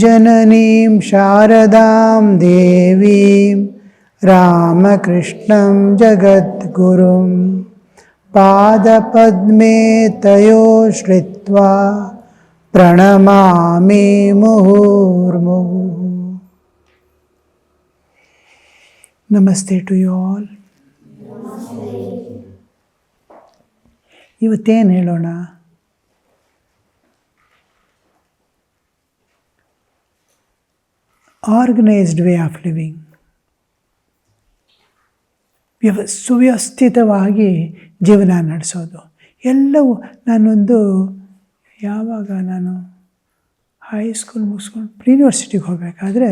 ಜನನೀಂ ಶಾರದಾಂ ದೇವೀಂ ರಾಮಕೃಷ್ಣಂ ಜಗದ್ಗುರುಂ ಪಾದಪದ್ಮೇ ತಯೋ ಶ್ರಿತ್ವಾ ಪ್ರಣಮಾಮಿ ಮುಹುರ್ಮುಹು. ನಮಸ್ತೆ to you all. ಇವತ್ತೇನು ಹೇಳೋಣ? Organised way of living. ಸುವ್ಯವಸ್ಥಿತವಾಗಿ ಜೀವನ ನಡೆಸೋದು. ಎಲ್ಲವೂ ನಾನು ಹೈಸ್ಕೂಲ್ ಮುಗಿಸ್ಕೊಂಡು ಪ್ರೀ ಹೋಗಬೇಕಾದ್ರೆ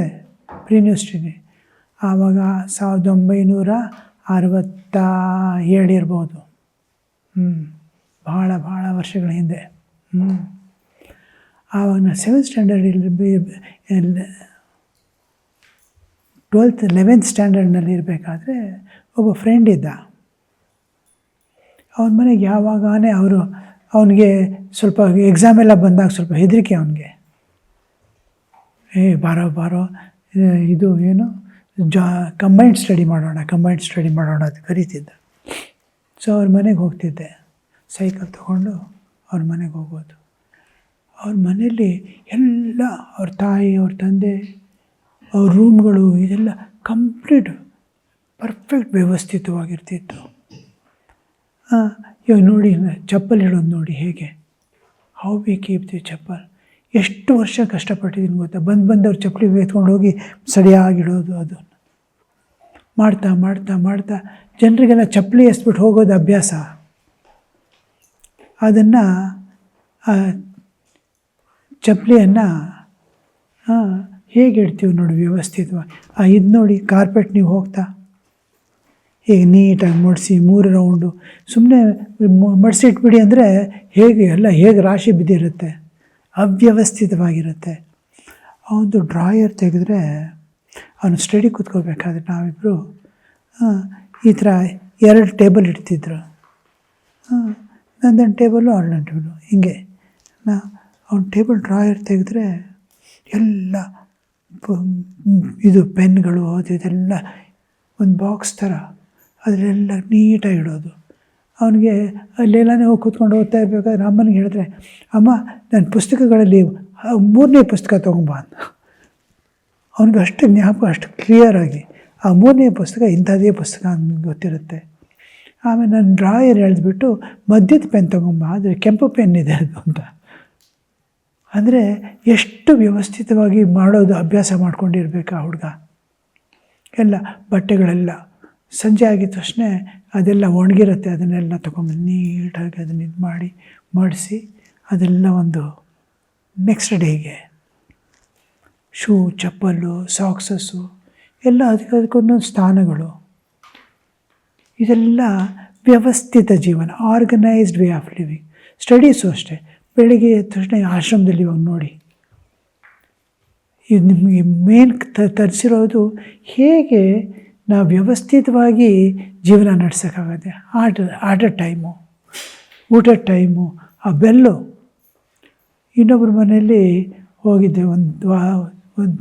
ಆವಾಗ 1967 ಇರ್ಬೋದು. ಭಾಳ ವರ್ಷಗಳ ಹಿಂದೆ. ಆವಾಗ ನಾನು 7th ಸ್ಟ್ಯಾಂಡರ್ಡ್ 11th ಸ್ಟ್ಯಾಂಡರ್ಡ್ನಲ್ಲಿ ಇರಬೇಕಾದ್ರೆ ಒಬ್ಬ ಫ್ರೆಂಡ್ ಇದ್ದ. ಅವನ ಮನೆಗೆ ಯಾವಾಗಲೇ ಅವನಿಗೆ ಸ್ವಲ್ಪ ಎಕ್ಸಾಮ್ ಎಲ್ಲ ಬಂದಾಗ ಸ್ವಲ್ಪ ಹೆದರಿಕೆ ಅವನಿಗೆ. ಬಾರೋ ಇದು ಏನು ಕಂಬೈನ್ಡ್ ಸ್ಟಡಿ ಮಾಡೋಣ ಅಂತ ಕರೀತಿದ್ದ. ಸೊ ಅವ್ರ ಮನೆಗೆ ಹೋಗ್ತಿದ್ದೆ, ಸೈಕಲ್ ತೊಗೊಂಡು ಅವ್ರ ಮನೆಗೆ ಹೋಗೋದು. ಅವ್ರ ಮನೆಯಲ್ಲಿ ಎಲ್ಲ ಅವ್ರ ತಾಯಿ, ಅವ್ರ ತಂದೆ, ಅವ್ರ ರೂಮ್ಗಳು ಇದೆಲ್ಲ ಕಂಪ್ಲೀಟ್ ಪರ್ಫೆಕ್ಟ್ ವ್ಯವಸ್ಥಿತವಾಗಿರ್ತಿತ್ತು. ಇವಾಗ ನೋಡಿ, ಚಪ್ಪಲ್ ಇಡೋದು ನೋಡಿ ಹೇಗೆ, ಹೌ ವಿ ಕೀಪ್ ದಿ ಚಪ್ಪಲ್. ಎಷ್ಟು ವರ್ಷ ಕಷ್ಟಪಟ್ಟಿದ್ದೀನಿ ಗೊತ್ತಾ. ಬಂದವ್ರು ಚಪ್ಪಲಿ ಎತ್ಕೊಂಡು ಹೋಗಿ ಸರಿಯಾಗಿಡೋದು. ಅದು ಮಾಡ್ತಾ ಜನರಿಗೆಲ್ಲ ಚಪ್ಪಲಿ ಎಸ್ಬಿಟ್ಟು ಹೋಗೋದು ಅಭ್ಯಾಸ. ಅದನ್ನು ಚಪ್ಪಲಿಯನ್ನು ಹೇಗೆ ಇಡ್ತೀವಿ ನೋಡಿ ವ್ಯವಸ್ಥಿತವಾಗಿ. ಇದು ನೋಡಿ, ಕಾರ್ಪೆಟ್ ನೀವು ಹೋಗ್ತಾ ಈಗ ನೀಟಾಗಿ ಮಡಿಸಿ 3 ರೌಂಡು ಸುಮ್ಮನೆ ಮಡಿಸಿಟ್ಬಿಡಿ ಅಂದರೆ ಹೇಗೆ ರಾಶಿ ಬಿದ್ದಿರುತ್ತೆ, ಅವ್ಯವಸ್ಥಿತವಾಗಿರುತ್ತೆ. ಅವನದು ಡ್ರಾಯರ್ ತೆಗೆದ್ರೆ ಅವನು ಸ್ಟಡಿ ಕೂತ್ಕೋಬೇಕಾದ್ರೆ ನಾವಿಬ್ಬರು ಈ ಥರ 2 ಟೇಬಲ್ ಇಡ್ತಿದ್ರು. ನಂದೊಂದು ಟೇಬಲು ಅವ್ರದ್ದೊಂದು ಟೇಬಲು ಹಿಂಗೆ. ಅವ್ನ ಟೇಬಲ್ ಡ್ರಾಯರ್ ತೆಗೆದ್ರೆ ಎಲ್ಲ ಇದು ಪೆನ್ಗಳು ಇದೆಲ್ಲ ಒಂದು ಬಾಕ್ಸ್ ಥರ ಅದರೆಲ್ಲ ನೀಟಾಗಿ ಇಡೋದು. ಅವನಿಗೆ ಅಲ್ಲೆಲ್ಲನೇ ಹೋಗಿ ಕೂತ್ಕೊಂಡು ಓದ್ತಾ ಇರಬೇಕಾದ್ರೆ ಅಮ್ಮನಿಗೆ ಹೇಳಿದ್ರೆ, ಅಮ್ಮ ನನ್ನ ಪುಸ್ತಕಗಳಲ್ಲಿ 3ನೇ ಪುಸ್ತಕ ತೊಗೊಂಬ ಅಂತ. ಅವನಿಗೆ ಅಷ್ಟು ಜ್ಞಾಪಕ, ಅಷ್ಟು ಕ್ಲಿಯರಾಗಿ ಆ 3ನೇ ಪುಸ್ತಕ ಇಂಥದ್ದೇ ಪುಸ್ತಕ ಅಂತ ಗೊತ್ತಿರುತ್ತೆ. ಆಮೇಲೆ ನಾನು ಡ್ರಾಯರ್ ಎಳೆದ್ಬಿಟ್ಟು ಮಧ್ಯದ ಪೆನ್ ತೊಗೊಂಬ, ಆದರೆ ಕೆಂಪು ಪೆನ್ ಇದೆ ಅದು ಅಂತ. ಅಂದರೆ ಎಷ್ಟು ವ್ಯವಸ್ಥಿತವಾಗಿ ಮಾಡೋದು ಅಭ್ಯಾಸ ಮಾಡ್ಕೊಂಡಿರ್ಬೇಕು ಆ ಹುಡುಗ. ಎಲ್ಲ ಬಟ್ಟೆಗಳೆಲ್ಲ ಸಂಜೆ ಆಗಿದ ತಕ್ಷಣ ಅದೆಲ್ಲ ಒಣಗಿರುತ್ತೆ, ಅದನ್ನೆಲ್ಲ ತೊಗೊಂಬಂದು ನೀಟಾಗಿ ಅದನ್ನ ಇದು ಮಾಡಿ ಮಾಡಿಸಿ ಅದೆಲ್ಲ ಒಂದು ನೆಕ್ಸ್ಟ್ ಡೇಗೆ ಶೂ, ಚಪ್ಪಲು, ಸಾಕ್ಸಸ್ಸು ಎಲ್ಲ ಅದಕ್ಕೊಂದೊಂದು ಸ್ಥಾನಗಳು. ಇದೆಲ್ಲ ವ್ಯವಸ್ಥಿತ ಜೀವನ, organised way of living. Studies ಅಷ್ಟೇ. ಬೆಳಿಗ್ಗೆ ಎದ್ದ ತಕ್ಷಣ ಆಶ್ರಮದಲ್ಲಿ ಇವಾಗ ನೋಡಿ, ಇದು ನಿಮಗೆ ಮೇನ್ ತರಿಸಿರೋದು ಹೇಗೆ ನಾವು ವ್ಯವಸ್ಥಿತವಾಗಿ ಜೀವನ ನಡೆಸೋಕ್ಕಾಗತ್ತೆ. ಆಟದ ಟೈಮು, ಊಟದ ಟೈಮು, ಆ ಬೆಲ್ಲು. ಇನ್ನೊಬ್ಬರ ಮನೆಯಲ್ಲಿ ಹೋಗಿದ್ದೆ, ಒಂದು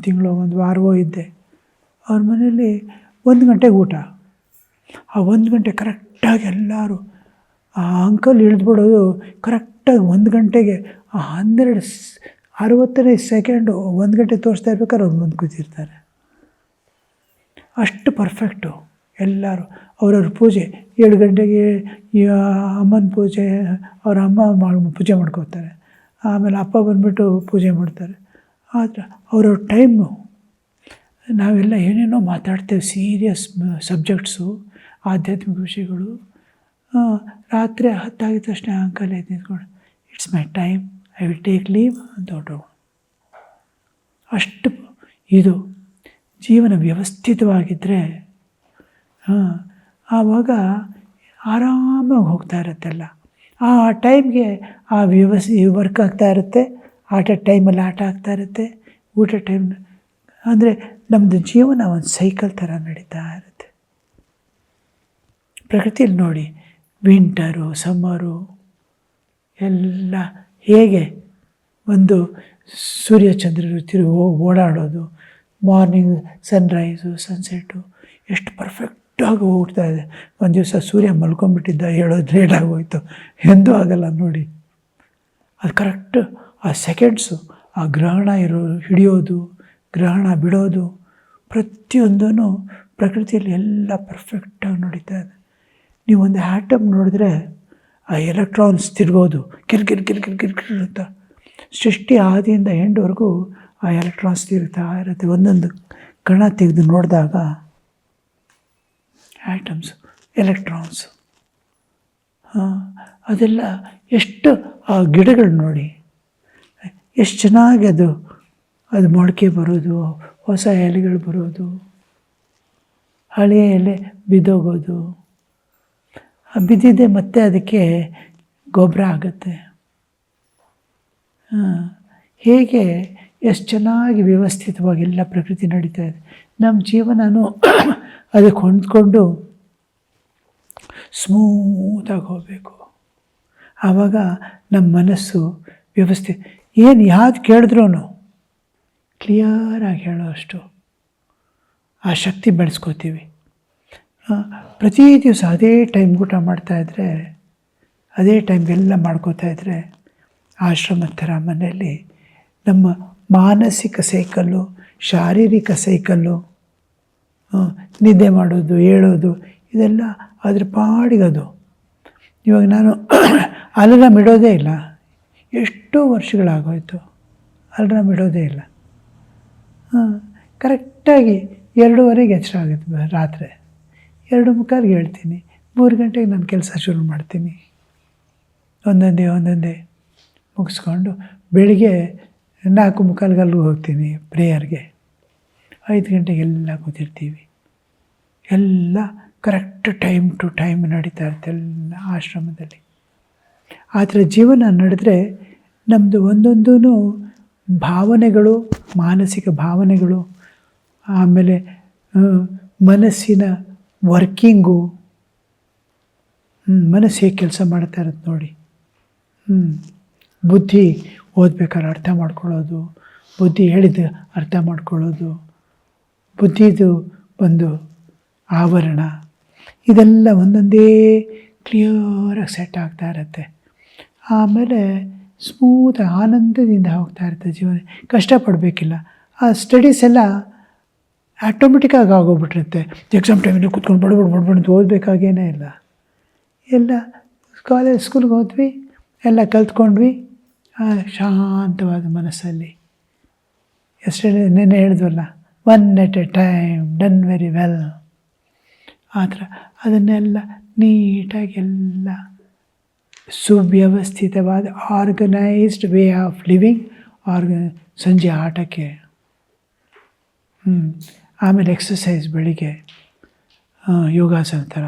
ತಿಂಗಳು 1 ವಾರವೋ ಇದ್ದೆ. ಅವ್ರ ಮನೆಯಲ್ಲಿ 1 ಗಂಟೆಗೆ ಊಟ. ಆ 1 ಗಂಟೆ ಕರೆಕ್ಟಾಗಿ ಎಲ್ಲರೂ ಆ ಅಂಕಲ್ ಇಳಿದ್ಬಿಡೋದು ಕರೆಕ್ಟಾಗಿ 1 ಗಂಟೆಗೆ. ಆ 12:60 ಸೆಕೆಂಡು 1 ಗಂಟೆ ತೋರಿಸ್ತಾ ಇರ್ಬೇಕಾದ್ರೆ ಅವ್ರು ಮುಂದೆ ಕೂತಿರ್ತಾರೆ. ಅಷ್ಟು ಪರ್ಫೆಕ್ಟು ಎಲ್ಲರೂ. ಅವ್ರವ್ರ ಪೂಜೆ 7 ಗಂಟೆಗೆ ಅಮ್ಮನ ಪೂಜೆ, ಅವ್ರ ಅಮ್ಮ ಪೂಜೆ ಮಾಡ್ಕೋತಾರೆ. ಆಮೇಲೆ ಅಪ್ಪ ಬಂದುಬಿಟ್ಟು ಪೂಜೆ ಮಾಡ್ತಾರೆ. ಆದರೆ ಅವ್ರವ್ರ ಟೈಮು. ನಾವೆಲ್ಲ ಏನೇನೋ ಮಾತಾಡ್ತೇವೆ, ಸೀರಿಯಸ್ ಸಬ್ಜೆಕ್ಟ್ಸು, ಆಧ್ಯಾತ್ಮಿಕ ವಿಷಯಗಳು. ರಾತ್ರಿ 10 ಆಗಿದ ತಕ್ಷಣ ಅಂಕಲ್ ಎದ್ದು ನಿಂತ್ಕೊಂಡು, it's my time, I will take leave ಅಂತ ಹೊರಟೋಗು. ಅಷ್ಟು ಇದು ಜೀವನ ವ್ಯವಸ್ಥಿತವಾಗಿದ್ದರೆ ಆವಾಗ ಆರಾಮಾಗಿ ಹೋಗ್ತಾ ಇರುತ್ತೆಲ್ಲ. ಆ ಟೈಮ್ಗೆ ಆ ವರ್ಕ್ ಆಗ್ತಾ ಇರುತ್ತೆ. ಆಟದ ಟೈಮಲ್ಲಿ ಆಟ ಆಗ್ತಾ ಇರುತ್ತೆ, ಊಟ ಟೈಮ್. ಅಂದರೆ ನಮ್ಮದು ಜೀವನ ಒಂದು ಸೈಕಲ್ ಥರ ನಡೀತಾ ಇರುತ್ತೆ. ಪ್ರಕೃತಿಯಲ್ಲಿ ನೋಡಿ, ವಿಂಟರು, ಸಮ್ಮರು, ಎಲ್ಲ ಹೇಗೆ ಒಂದು ಸೂರ್ಯಚಂದ್ರರು ಓಡಾಡೋದು, ಮಾರ್ನಿಂಗ್ ಸನ್ರೈಸು ಸನ್ಸೆಟ್ಟು ಎಷ್ಟು ಪರ್ಫೆಕ್ಟಾಗಿ ಹೋಗ್ತಾ ಇದೆ. ಒಂದು ದಿವಸ ಸೂರ್ಯ ಮಲ್ಕೊಂಡ್ಬಿಟ್ಟಿದ್ದ, ಹೇಳೋದು ಲೇಟಾಗೋಯ್ತು, ಎಂದೂ ಆಗಲ್ಲ ನೋಡಿ. ಅದು ಕರೆಕ್ಟ್ ಆ ಸೆಕೆಂಡ್ಸು, ಆ ಗ್ರಹಣ ಹಿಡಿಯೋದು, ಗ್ರಹಣ ಬಿಡೋದು, ಪ್ರತಿಯೊಂದೂ ಪ್ರಕೃತಿಯಲ್ಲಿ ಎಲ್ಲ ಪರ್ಫೆಕ್ಟಾಗಿ ನಡೀತಾ ಇದೆ. ನೀವೊಂದು ಆ್ಯಟಮ್ ನೋಡಿದ್ರೆ ಆ ಎಲೆಕ್ಟ್ರಾನ್ಸ್ ತಿರುಗೋದು ಕಿರ್ಕಿರ್ ಅಂತ, ಸೃಷ್ಟಿ ಆದಿಯಿಂದ ಎಂಡ್ವರೆಗೂ ಆ ಎಲೆಕ್ಟ್ರಾನ್ಸ್ ತಿರುಗ್ತಾ ಇರುತ್ತೆ. ಒಂದೊಂದು ಕಣ ತೆಗೆದು ನೋಡಿದಾಗ ಆ್ಯಟಮ್ಸು, ಎಲೆಕ್ಟ್ರಾನ್ಸು, ಅದೆಲ್ಲ ಎಷ್ಟು, ಆ ಗಿಡಗಳು ನೋಡಿ ಎಷ್ಟು ಚೆನ್ನಾಗಿ ಅದು ಮೊಳಕೆ ಬರೋದು, ಹೊಸ ಎಲೆಗಳು ಬರೋದು, ಹಳೆಯ ಎಲೆ ಬಿದ್ದೋಗೋದು, ಬಿದ್ದಿದ್ದೆ ಮತ್ತೆ ಅದಕ್ಕೆ ಗೊಬ್ಬರ ಆಗುತ್ತೆ. ಹೇಗೆ ಎಷ್ಟು ಚೆನ್ನಾಗಿ ವ್ಯವಸ್ಥಿತವಾಗಿ ಎಲ್ಲ ಪ್ರಕೃತಿ ನಡೀತಾ ಇದೆ. ನಮ್ಮ ಜೀವನನೂ ಅದಕ್ಕೆ ಹೊಂದ್ಕೊಂಡು ಸ್ಮೂತಾಗಿ ಹೋಗಬೇಕು. ಆವಾಗ ನಮ್ಮ ಮನಸ್ಸು ವ್ಯವಸ್ಥೆ, ಏನು ಯಾವ್ದು ಕೇಳಿದ್ರೂ ಕ್ಲಿಯರಾಗಿ ಹೇಳೋ ಅಷ್ಟು ಆ ಶಕ್ತಿ ಬೆಳೆಸ್ಕೋತೀವಿ. ಪ್ರತಿ ದಿವಸ ಅದೇ ಟೈಮ್ ಊಟ ಮಾಡ್ತಾಯಿದ್ರೆ, ಅದೇ ಟೈಮ್ಗೆಲ್ಲ ಮಾಡ್ಕೋತಾಯಿದ್ರೆ, ಆಶ್ರಮದ ಥರ ಮನೆಯಲ್ಲಿ ನಮ್ಮ ಮಾನಸಿಕ ಸೈಕಲ್ಲು, ಶಾರೀರಿಕ ಸೈಕಲ್ಲು, ನಿದ್ದೆ ಮಾಡೋದು, ಹೇಳೋದು, ಇದೆಲ್ಲ ಅದ್ರ ಪಾಡಿಗದು. ಇವಾಗ ನಾನು ಅಲಾರಾಮ್ ಇಡೋದೇ ಇಲ್ಲ, ಎಷ್ಟೋ ವರ್ಷಗಳಾಗೋಯ್ತು ಅಲಾರಾಮ್ ಇಡೋದೇ ಇಲ್ಲ. ಕರೆಕ್ಟಾಗಿ 2:15 ಎಚ್ಚರ ಆಗುತ್ತೆ ರಾತ್ರಿ, 2:45 ಹೇಳ್ತೀನಿ, 3 ಗಂಟೆಗೆ ನಾನು ಕೆಲಸ ಶುರು ಮಾಡ್ತೀನಿ. ಒಂದೊಂದೇ ಮುಗಿಸ್ಕೊಂಡು ಬೆಳಿಗ್ಗೆ 4:45 ಹೋಗ್ತೀನಿ ಪ್ರೇಯರ್ಗೆ. 5 ಗಂಟೆಗೆಲ್ಲ ಕೂತಿರ್ತೀವಿ. ಎಲ್ಲ ಕರೆಕ್ಟ್ ಟೈಮ್ ಟು ಟೈಮ್ ನಡೀತಾ ಇರುತ್ತೆ ಎಲ್ಲ ಆಶ್ರಮದಲ್ಲಿ. ಆ ಥರ ಜೀವನ ನಡೆದ್ರೆ ನಮ್ಮದು ಒಂದೊಂದೂ ಭಾವನೆಗಳು, ಮಾನಸಿಕ ಭಾವನೆಗಳು, ಆಮೇಲೆ ಮನಸ್ಸಿನ ವರ್ಕಿಂಗು, ಮನಸ್ಸು ಹೇಗೆ ಕೆಲಸ ಮಾಡ್ತಾ ಇರುತ್ತೆ ನೋಡಿ. ಬುದ್ಧಿ ಓದ್ಬೇಕಾದ್ರೆ ಅರ್ಥ ಮಾಡ್ಕೊಳ್ಳೋದು, ಬುದ್ಧಿ ಹೇಳಿದ್ದು ಅರ್ಥ ಮಾಡ್ಕೊಳ್ಳೋದು, ಬುದ್ಧಿದು ಒಂದು ಆವರಣ, ಇದೆಲ್ಲ ಒಂದೊಂದೇ ಕ್ಲಿಯರಾಗಿ ಸೆಟ್ ಆಗ್ತಾ ಇರುತ್ತೆ. ಆಮೇಲೆ ಸ್ಮೂತ್ ಆನಂದದಿಂದ ಹೋಗ್ತಾ ಇರುತ್ತೆ ಜೀವನ. ಕಷ್ಟಪಡಬೇಕಿಲ್ಲ. ಆ ಸ್ಟಡೀಸ್ ಎಲ್ಲ ಆಟೋಮೆಟಿಕ್ಕಾಗಿ ಆಗೋಗ್ಬಿಟ್ಟಿರುತ್ತೆ. ಎಕ್ಸಾಮ್ ಟೈಮಲ್ಲಿ ಕೂತ್ಕೊಂಡು ಬಡ್ಬಡ್ದು ಓದಬೇಕಾಗೇನೇ ಇಲ್ಲ. ಎಲ್ಲ ಸ್ಕೂಲ್ಗೆ ಹೋದ್ವಿ, ಎಲ್ಲ ಕಲ್ತ್ಕೊಂಡ್ವಿ ಶಾಂತವಾದ ಮನಸ್ಸಲ್ಲಿ. ನೆನ್ನೆ ಹೇಳಿದ್ವಲ್ಲ, 1 at a time, done very well. ಆ ಥರ ಅದನ್ನೆಲ್ಲ ನೀಟಾಗಿ ಎಲ್ಲ ಸುವ್ಯವಸ್ಥಿತವಾದ ಆರ್ಗನೈಸ್ಡ್ ವೇ ಆಫ್ ಲಿವಿಂಗ್. ಸಂಜೆ ಆಟಕ್ಕೆ, ಆಮೇಲೆ ಎಕ್ಸಸೈಸ್ ಬೆಳಿಗ್ಗೆ, ಯೋಗಾಸನ ಥರ.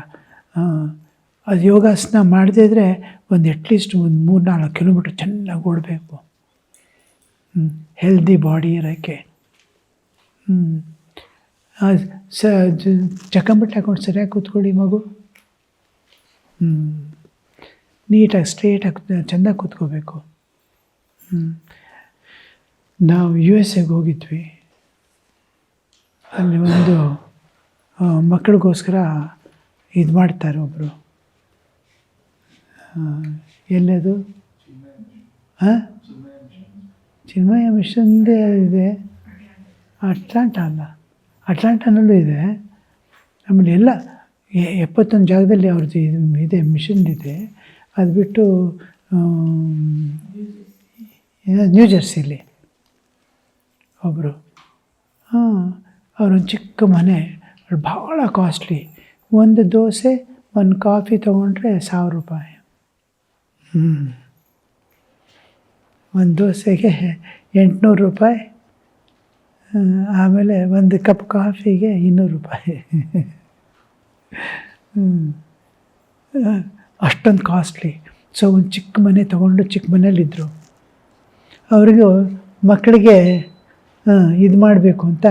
ಅದು ಯೋಗಾಸನ ಮಾಡದಿದ್ರೆ ಒಂದು ಅಟ್ಲೀಸ್ಟ್ ಒಂದು 3-4 ಕಿಲೋಮೀಟ್ರ್ ಚೆನ್ನಾಗಿ ಓಡಬೇಕು, ಹೆಲ್ದಿ ಬಾಡಿ ಇರೋಕ್ಕೆ. ಚಕ್ಕಂಬಟ್ಟೆ ಹಾಕೊಂಡು ಸರಿಯಾಗಿ ಕೂತ್ಕೊಳ್ಳಿ ಮಗು. ನೀಟಾಗಿ ಸ್ಟ್ರೇಟಾಗಿ ಚೆಂದಾಗಿ ಕೂತ್ಕೋಬೇಕು. ನಾವು USA ಹೋಗಿದ್ವಿ. ಅಲ್ಲಿ ಒಂದು ಮಕ್ಕಳಿಗೋಸ್ಕರ ಇದು ಮಾಡ್ತಾರೆ ಒಬ್ಬರು. ಎಲ್ಲದು ಚಿನ್ಮಯ ಮಿಷನ್ದೇ ಇದೆ. ಅಟ್ಲಾಂಟಾನಲ್ಲೂ ಇದೆ. ಆಮೇಲೆ ಎಲ್ಲ 71 ಜಾಗದಲ್ಲಿ ಅವ್ರದ್ದು ಇದೆ, ಮಿಷನ್ ಇದೆ. ಅದು ಬಿಟ್ಟು ನ್ಯೂ ಜೆರ್ಸಿಲಿ ಒಬ್ಬರು, ಅವರೊಂದು ಚಿಕ್ಕ ಮನೆ, ಭಾಳ ಕಾಸ್ಟ್ಲಿ. ಒಂದು ದೋಸೆ, ಒಂದು ಕಾಫಿ ತೊಗೊಂಡ್ರೆ $1000. ಒಂದು ದೋಸೆಗೆ $800. ಆಮೇಲೆ ಒಂದು ಕಪ್ ಕಾಫಿಗೆ $200. ಅಷ್ಟೊಂದು ಕಾಸ್ಟ್ಲಿ. ಸೊ ಒಂದು ಚಿಕ್ಕ ಮನೆ ತೊಗೊಂಡು ಚಿಕ್ಕ ಮನೇಲಿದ್ದರು. ಅವರಿಗೂ ಮಕ್ಕಳಿಗೆ ಇದು ಮಾಡಬೇಕು ಅಂತ,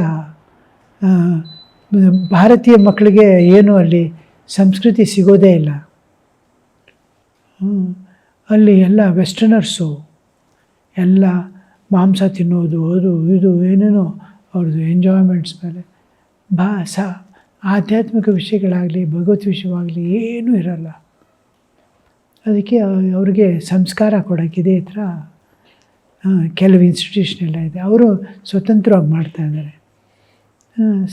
ಭಾರತೀಯ ಮಕ್ಕಳಿಗೆ ಏನು ಅಲ್ಲಿ ಸಂಸ್ಕೃತಿ ಸಿಗೋದೇ ಇಲ್ಲ. ಅಲ್ಲಿ ಎಲ್ಲ ವೆಸ್ಟರ್ನರ್ಸು ಎಲ್ಲ ಮಾಂಸ ತಿನ್ನೋದು ಅದು ಇದು ಏನೇನೋ ಅವ್ರದ್ದು ಎಂಜಾಯ್ಮೆಂಟ್ಸ್ ಮೇಲೆ ಆಧ್ಯಾತ್ಮಿಕ ವಿಷಯಗಳಾಗಲಿ ಭಗವತ್ ವಿಷಯವಾಗಲಿ ಏನೂ ಇರಲ್ಲ. ಅದಕ್ಕೆ ಅವ್ರಿಗೆ ಸಂಸ್ಕಾರ ಕೊಡೋಕ್ಕೆ ಇದೇ ಥರ ಕೆಲವು ಇನ್ಸ್ಟಿಟ್ಯೂಷನ್ ಎಲ್ಲ ಇದೆ. ಅವರು ಸ್ವತಂತ್ರವಾಗಿ ಮಾಡ್ತಾಯಿದ್ದಾರೆ.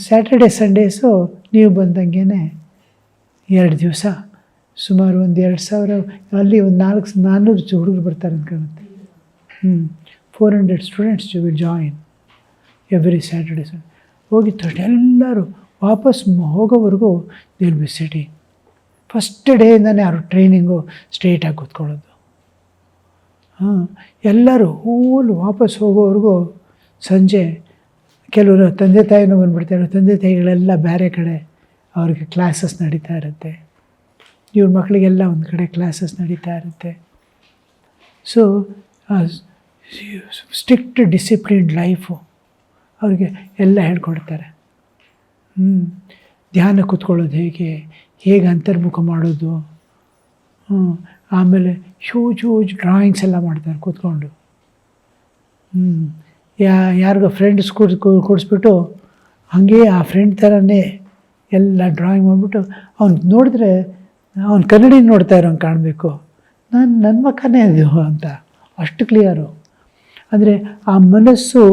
ಸ್ಯಾಟರ್ಡೆ ಸಂಡೇಸು ನೀವು ಬಂದಂಗೆ 2 ದಿವಸ ಸುಮಾರು ಒಂದು 2,000 ಅಲ್ಲಿ ಒಂದು 400 ಹುಡುಗರು ಬರ್ತಾರೆ ಅಂತ ಕಾಣುತ್ತೆ. 400 students will join every Saturday Sunday. ಹೋಗಿದ ತಕ್ಷಣ ಎಲ್ಲರೂ ವಾಪಸ್ ಹೋಗೋವರೆಗೂ they will be sitting. First ಡೇಯಿಂದನೇ ಅವರು ಟ್ರೈನಿಂಗು ಸ್ಟ್ರೇಟಾಗಿ ಕೂತ್ಕೊಳ್ಳೋದು. ಎಲ್ಲರೂ ವಾಪಸ್ ಹೋಗೋವರೆಗೂ ಸಂಜೆ ಕೆಲವರು ತಂದೆ ತಾಯಿನೂ ಬಂದುಬಿಡ್ತಾರೆ. ತಂದೆ ತಾಯಿಗಳೆಲ್ಲ ಬೇರೆ ಕಡೆ ಅವ್ರಿಗೆ ಕ್ಲಾಸಸ್ ನಡೀತಾ ಇರುತ್ತೆ. ಇವ್ರ ಮಕ್ಕಳಿಗೆಲ್ಲ ಒಂದು ಕಡೆ ಕ್ಲಾಸಸ್ ನಡೀತಾ ಇರುತ್ತೆ. ಸೊ ಸ್ಟ್ರಿಕ್ಟ್ ಡಿಸಿಪ್ಲಿನ್ಡ್ ಲೈಫು ಅವ್ರಿಗೆ ಎಲ್ಲ ಹೇಳ್ಕೊಡ್ತಾರೆ. ಧ್ಯಾನ ಕೂತ್ಕೊಳ್ಳೋದು ಹೇಗೆ ಅಂತರ್ಮುಖ ಮಾಡೋದು. ಆಮೇಲೆ ಹ್ಯೂಜ್ ಡ್ರಾಯಿಂಗ್ಸ್ ಎಲ್ಲ ಮಾಡ್ತಾರೆ ಕೂತ್ಕೊಂಡು. ಯಾರಿಗೋ ಫ್ರೆಂಡ್ಸ್ ಕೂಡಿಸ್ಬಿಟ್ಟು ಹಾಗೇ ಆ ಫ್ರೆಂಡ್ ಥರನೇ ಎಲ್ಲ ಡ್ರಾಯಿಂಗ್ ಮಾಡಿಬಿಟ್ಟು ಅವ್ನು ನೋಡಿದ್ರೆ ಅವ್ನು ಕನ್ನಡಿ ನೋಡ್ತಾ ಇರೋಂಗೆ ಕಾಣಬೇಕು. ನನ್ನ ಮಕ್ಕನೇ ಅದು ಅಂತ ಅಷ್ಟು ಕ್ಲಿಯರು. ಅಂದರೆ ಆ ಮನಸ್ಸು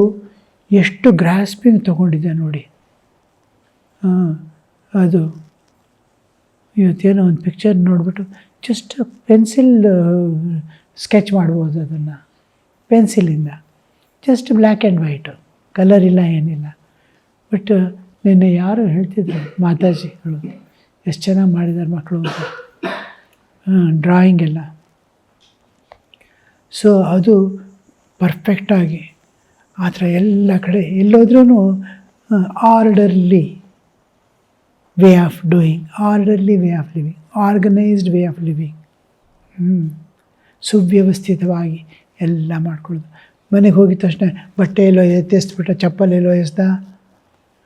ಎಷ್ಟು ಗ್ರಾಸ್ಪಿಂಗ್ ತೊಗೊಂಡಿದೆ ನೋಡಿ. ಅದು ಇವತ್ತೇನೋ ಒಂದು ಪಿಕ್ಚರ್ ನೋಡಿಬಿಟ್ಟು ಜಸ್ಟ್ ಪೆನ್ಸಿಲ್ ಸ್ಕೆಚ್ ಮಾಡ್ಬೋದು ಅದನ್ನು ಪೆನ್ಸಿಲಿಂದ. Just black and white, colour ಇಲ್ಲ ಏನಿಲ್ಲ. ಬಟ್ ನಿನ್ನೆ ಯಾರು ಹೇಳ್ತಿದ್ರು ಮಾತಾಜಿಗಳು ಎಷ್ಟು ಚೆನ್ನಾಗಿ ಮಾಡಿದ್ದಾರೆ ಮಕ್ಕಳು ಅಂತ ಡ್ರಾಯಿಂಗ್ ಎಲ್ಲ. ಸೊ ಅದು ಪರ್ಫೆಕ್ಟಾಗಿ ಆ ಥರ ಎಲ್ಲ ಕಡೆ ಎಲ್ಲೋದ್ರೂ orderly way of doing, orderly way of living, organised way of living. ಸುವ್ಯವಸ್ಥಿತವಾಗಿ ಎಲ್ಲ ಮಾಡ್ಕೊಳ್ಳೋದು. ಮನೆಗೆ ಹೋಗಿದ ತಕ್ಷಣ ಬಟ್ಟೆ ಎಲ್ಲೋ ಎತ್ತಿಸ್ಬಿಟ್ಟು ಚಪ್ಪಲ್ ಎಲ್ಲೋ ಎಸ್ದ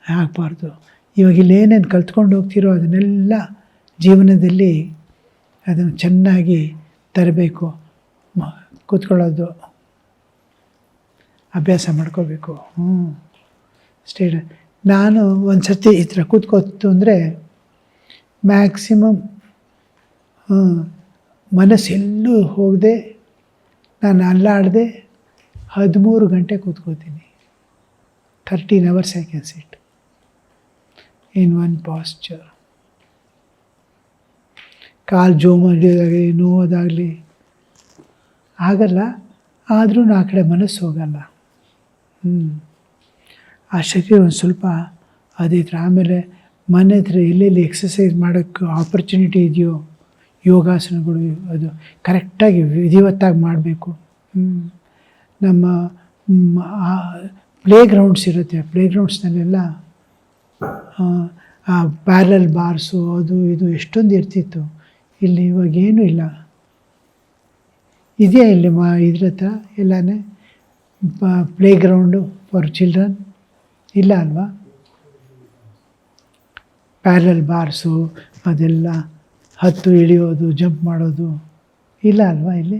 ಆಗಬಾರ್ದು. ಇವಾಗ ಇಲ್ಲೇನೇನು ಕಲ್ತ್ಕೊಂಡು ಹೋಗ್ತಿರೋ ಅದನ್ನೆಲ್ಲ ಜೀವನದಲ್ಲಿ ಅದನ್ನು ಚೆನ್ನಾಗಿ ತರಬೇಕು. ಕೂತ್ಕೊಳ್ಳೋದು ಅಭ್ಯಾಸ ಮಾಡ್ಕೋಬೇಕು. ನಾನು ಒಂದು ಸರ್ತಿ ಈ ಥರ ಕೂತ್ಕೋತು ಅಂದರೆ ಮ್ಯಾಕ್ಸಿಮಮ್ ಮನಸ್ಸೆಲ್ಲೂ ಹೋಗದೆ ನಾನು ಅಲ್ಲಾಡದೆ 13 ಗಂಟೆ ಕೂತ್ಕೋತೀನಿ. 13 hours I can sit in one posture. ಕಾಲು ಜೋಮಾಗಲಿ ನೋವೋದಾಗಲಿ ಆಗಲ್ಲ. ಆದರೂ ಆ ಕಡೆ ಮನಸ್ಸು ಹೋಗಲ್ಲ. ಆ ಶಕ್ತಿ ಒಂದು ಸ್ವಲ್ಪ ಅದೇ ಥರ. ಆಮೇಲೆ ಮನೆ ಹತ್ರ ಎಲ್ಲೆಲ್ಲಿ ಎಕ್ಸಸೈಸ್ ಮಾಡೋಕ್ಕೆ ಆಪರ್ಚುನಿಟಿ ಇದೆಯೋ ಯೋಗಾಸನಗಳು ಅದು ಕರೆಕ್ಟಾಗಿ ವಿಧಿವತ್ತಾಗಿ ಮಾಡಬೇಕು. ನಮ್ಮ ಪ್ಲೇಗ್ರೌಂಡ್ಸ್ ಇರುತ್ತೆ. ಪ್ಲೇಗ್ರೌಂಡ್ಸ್ನಲ್ಲೆಲ್ಲ ಪ್ಯಾರಲ್ ಬಾರ್ಸು ಅದು ಇದು ಎಷ್ಟೊಂದು ಇರ್ತಿತ್ತು. ಇಲ್ಲಿ ಇವಾಗೇನೂ ಇಲ್ಲ. ಇದೆಯಾ ಇಲ್ಲಿ ಇದ್ರ ಹತ್ರ ಎಲ್ಲನೇ ಪ್ಲೇಗ್ರೌಂಡು ಫಾರ್ ಚಿಲ್ಡ್ರನ್ ಇಲ್ಲ ಅಲ್ವಾ? ಪ್ಯಾರಲ್ ಬಾರ್ಸು ಅದೆಲ್ಲ ಹತ್ತು ಇಳಿಯೋದು ಜಂಪ್ ಮಾಡೋದು ಇಲ್ಲ ಅಲ್ವಾ ಇಲ್ಲಿ?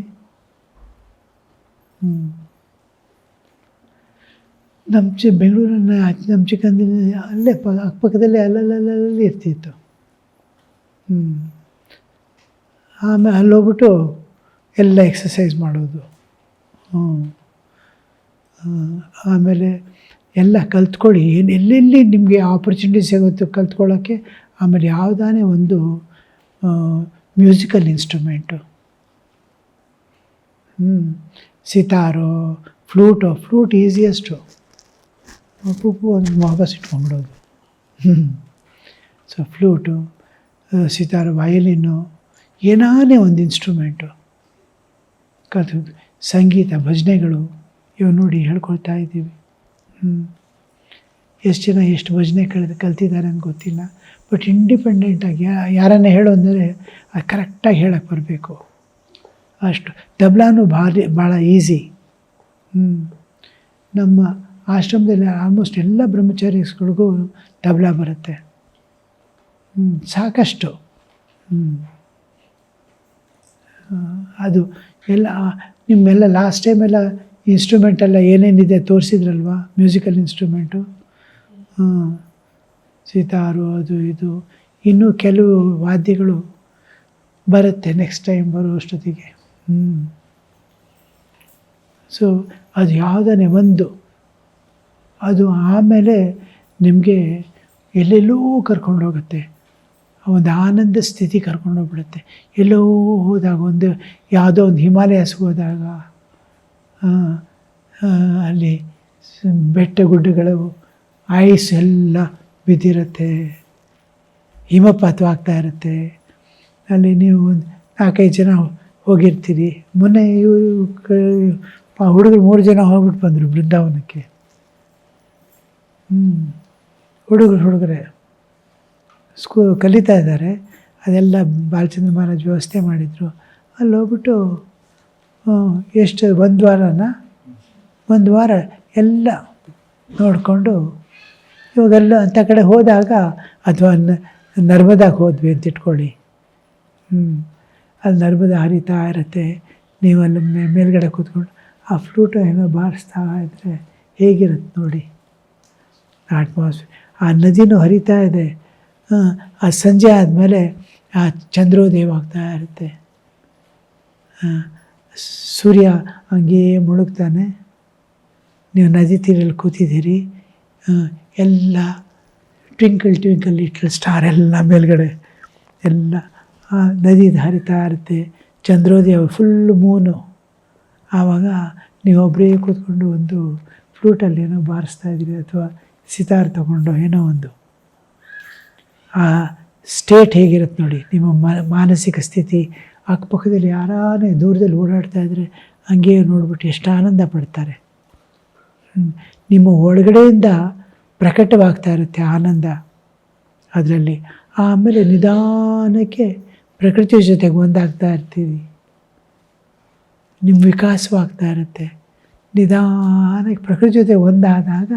ನಮ್ಮ ಬೆಂಗಳೂರನ್ನ ನಮ್ಮ ಚಿಕ್ಕಂದಿನ ಅಲ್ಲೇ ಅಕ್ಕಪಕ್ಕದಲ್ಲೇ ಅಲ್ಲಲ್ಲಿ ಇರ್ತಿತ್ತು. ಆಮೇಲೆ ಅಲ್ಲೋಗ್ಬಿಟ್ಟು ಎಲ್ಲ ಎಕ್ಸಸೈಸ್ ಮಾಡೋದು. ಆಮೇಲೆ ಎಲ್ಲ ಕಲ್ತ್ಕೊಳ್ಳಿ. ಎಲ್ಲೆಲ್ಲಿ ನಿಮಗೆ ಆಪರ್ಚುನಿಟಿ ಸಿಗುತ್ತೋ ಕಲ್ತ್ಕೊಳ್ಳೋಕ್ಕೆ. ಆಮೇಲೆ ಯಾವುದಾನೇ ಒಂದು ಮ್ಯೂಸಿಕಲ್ ಇನ್ಸ್ಟ್ರೂಮೆಂಟು, ಸಿತಾರೋ, ಫ್ಲೂಟ್ ಈಸಿಯೆಸ್ಟು. ಒಂದು ವಾಪಸ್ ಇಟ್ಕೊಂಡ್ಬಿಡೋದು. ಸೊ ಫ್ಲೂಟು, ಸಿತಾರು, ವಯಲಿನ್ನು, ಏನಾನೇ ಒಂದು ಇನ್ಸ್ಟ್ರೂಮೆಂಟು ಸಂಗೀತ, ಭಜನೆಗಳು ಇವು ನೋಡಿ ಹೇಳ್ಕೊಳ್ತಾ ಇದ್ದೀವಿ. ಎಷ್ಟು ಜನ ಎಷ್ಟು ಭಜನೆ ಕಲ್ತಿದ್ದಾರೆ ಅಂತ ಗೊತ್ತಿಲ್ಲ. ಬಟ್ ಇಂಡಿಪೆಂಡೆಂಟಾಗಿ ಯಾರನ್ನೇ ಹೇಳು ಅಂದರೆ ಅದು ಕರೆಕ್ಟಾಗಿ ಹೇಳಕ್ಕೆ ಬರಬೇಕು. ಅಷ್ಟು ತಬಲಾನು ಭಾಳ ಈಸಿ. ನಮ್ಮ ಆಶ್ರಮದಲ್ಲಿ ಆಲ್ಮೋಸ್ಟ್ ಎಲ್ಲ ಬ್ರಹ್ಮಚಾರಿಗಳಿಗೂ ತಬಲಾ ಬರುತ್ತೆ. ಸಾಕಷ್ಟು. ಅದು ಎಲ್ಲ ನಿಮ್ಮೆಲ್ಲ ಲಾಸ್ಟ್ ಟೈಮೆಲ್ಲ ಇನ್ಸ್ಟ್ರೂಮೆಂಟೆಲ್ಲ ಏನೇನಿದೆ ತೋರಿಸಿದ್ರಲ್ವ, ಮ್ಯೂಸಿಕಲ್ ಇನ್ಸ್ಟ್ರೂಮೆಂಟು. ಹಾಂ, ಸಿತಾರು ಅದು ಇದು, ಇನ್ನೂ ಕೆಲವು ವಾದ್ಯಗಳು ಬರುತ್ತೆ ನೆಕ್ಸ್ಟ್ ಟೈಮ್ ಬರುವಷ್ಟೊತ್ತಿಗೆ. ಸೊ ಅದು ಯಾವುದನ್ನೇ ಒಂದು ಅದು ಆಮೇಲೆ ನಿಮಗೆ ಎಲ್ಲೆಲ್ಲೋ ಕರ್ಕೊಂಡೋಗುತ್ತೆ, ಒಂದು ಆನಂದ ಸ್ಥಿತಿ ಕರ್ಕೊಂಡೋಗ್ಬಿಡುತ್ತೆ. ಎಲ್ಲೋ ಹೋದಾಗ ಒಂದು ಯಾವುದೋ ಒಂದು ಹಿಮಾಲಯಸ್ಗೆ ಹೋದಾಗ ಅಲ್ಲಿ ಬೆಟ್ಟ ಗುಡ್ಡಗಳು ಐಸ್ ಎಲ್ಲ ಬಿದ್ದಿರುತ್ತೆ, ಹಿಮಪಾತವಾಗ್ತಾ ಇರುತ್ತೆ. ಅಲ್ಲಿ ನೀವು ಒಂದು 4-5 ಜನ ಹೋಗಿರ್ತೀರಿ. ಮೊನ್ನೆ ಇವರು ಹುಡುಗರು 3 ಜನ ಹೋಗ್ಬಿಟ್ಟು ಬಂದರು ಬೃಂದಾವನಕ್ಕೆ. ಹುಡುಗರೇ ಕಲಿತಾ ಇದ್ದಾರೆ. ಅದೆಲ್ಲ ಬಾಲಚಂದ್ರ ಮಹಾರಾಜ್ ವ್ಯವಸ್ಥೆ ಮಾಡಿದರು. ಅಲ್ಲಿ ಹೋಗ್ಬಿಟ್ಟು ಎಷ್ಟು ಒಂದು ವಾರ ಎಲ್ಲ ನೋಡಿಕೊಂಡು ಇವಾಗೆಲ್ಲ ಅಂಥ ಕಡೆ ಹೋದಾಗ, ಅಥವಾ ನರ್ಮದಾಗೆ ಹೋದ್ವಿ ಅಂತ ಇಟ್ಕೊಳ್ಳಿ. ಅಲ್ಲಿ ನರ್ಮದಾ ಹರಿತಾ ಇರುತ್ತೆ. ನೀವು ಅಲ್ಲಿ ಮೇಲ್ಗಡೆ ಕೂತ್ಕೊಂಡು ಆ ಫ್ಲೂಟು ಏನೋ ಬಾರಿಸ್ತಾ ಇದ್ದರೆ ಹೇಗಿರುತ್ತೆ ನೋಡಿ ಅಟ್ಮಾಸ್ಫಿಯರ್. ಆ ನದಿನೂ ಹರಿತಾ ಇದೆ. ಆ ಸಂಜೆ ಆದಮೇಲೆ ಆ ಚಂದ್ರೋದಯ ಆಗ್ತಾ ಇರುತ್ತೆ. ಸೂರ್ಯ ಹಂಗೇ ಮುಳುಗ್ತಾನೆ. ನೀವು ನದಿ ತೀರಲ್ಲಿ ಕೂತಿದ್ದೀರಿ. ಎಲ್ಲ ಟ್ವಿಂಕಲ್ ಟ್ವಿಂಕಲ್ ಲಿಟಲ್ ಸ್ಟಾರ್ ಎಲ್ಲ ಮೇಲ್ಗಡೆ ಎಲ್ಲ ನದಿದು ಹರಿತಾ ಇರುತ್ತೆ. ಚಂದ್ರೋದಯ ಫುಲ್ ಮೂನು. ಆವಾಗ ನೀವೊಬ್ಬರೇ ಕೂತ್ಕೊಂಡು ಒಂದು ಫ್ಲೂಟಲ್ಲಿ ಏನೋ ಬಾರಿಸ್ತಾ ಇದ್ದೀರಿ, ಅಥವಾ ಸಿತಾರ್ ತಗೊಂಡು ಏನೋ ಒಂದು. ಆ ಸ್ಟೇಟ್ ಹೇಗಿರುತ್ತೆ ನೋಡಿ, ನಿಮ್ಮ ಮಾನಸಿಕ ಸ್ಥಿತಿ. ಅಕ್ಕಪಕ್ಕದಲ್ಲಿ ಯಾರೇ ದೂರದಲ್ಲಿ ಓಡಾಡ್ತಾ ಇದ್ದರೆ ಹಂಗೆ ನೋಡ್ಬಿಟ್ಟು ಎಷ್ಟು ಆನಂದ ಪಡ್ತಾರೆ. ನಿಮ್ಮ ಒಳಗಡೆಯಿಂದ ಪ್ರಕಟವಾಗ್ತಾ ಇರುತ್ತೆ ಆನಂದ ಅದರಲ್ಲಿ. ಆಮೇಲೆ ನಿಧಾನಕ್ಕೆ ಪ್ರಕೃತಿಯ ಜೊತೆಗೆ ಒಂದಾಗ್ತಾ ಇರ್ತೀವಿ. ನಿಮ್ಮ ವಿಕಾಸವಾಗ್ತಾ ಇರುತ್ತೆ. ನಿಧಾನಕ್ಕೆ ಪ್ರಕೃತಿ ಜೊತೆ ಒಂದಾದಾಗ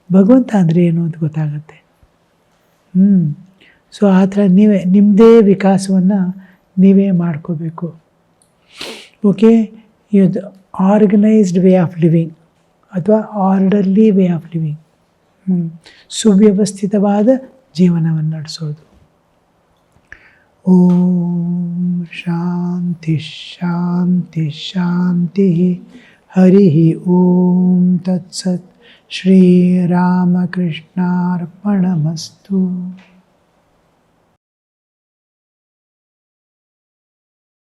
ಭಗವಂತ ಅಂದರೆ ಏನು ಅಂತ ಗೊತ್ತಾಗುತ್ತೆ. ಸೊ ಆ ಥರ ನಿಮ್ಮದೇ ವಿಕಾಸವನ್ನು ನೀವೇ ಮಾಡ್ಕೋಬೇಕು. ಓಕೆ, ಇದು ಆರ್ಗನೈಸ್ಡ್ ವೇ ಆಫ್ ಲಿವಿಂಗ್ ಅಥವಾ ಆರ್ಡರ್ಲಿ ವೇ ಆಫ್ ಲಿವಿಂಗ್. ಸುವ್ಯವಸ್ಥಿತವಾದ ಜೀವನವನ್ನು ನಡೆಸೋದು. ಓಂ ಶಾಂತಿ ಶಾಂತಿ ಶಾಂತಿ. ಹರಿ ಓಂ ತತ್ಸತ್. ಶ್ರೀರಾಮಕೃಷ್ಣಾರ್ಪಣಮಸ್ತು.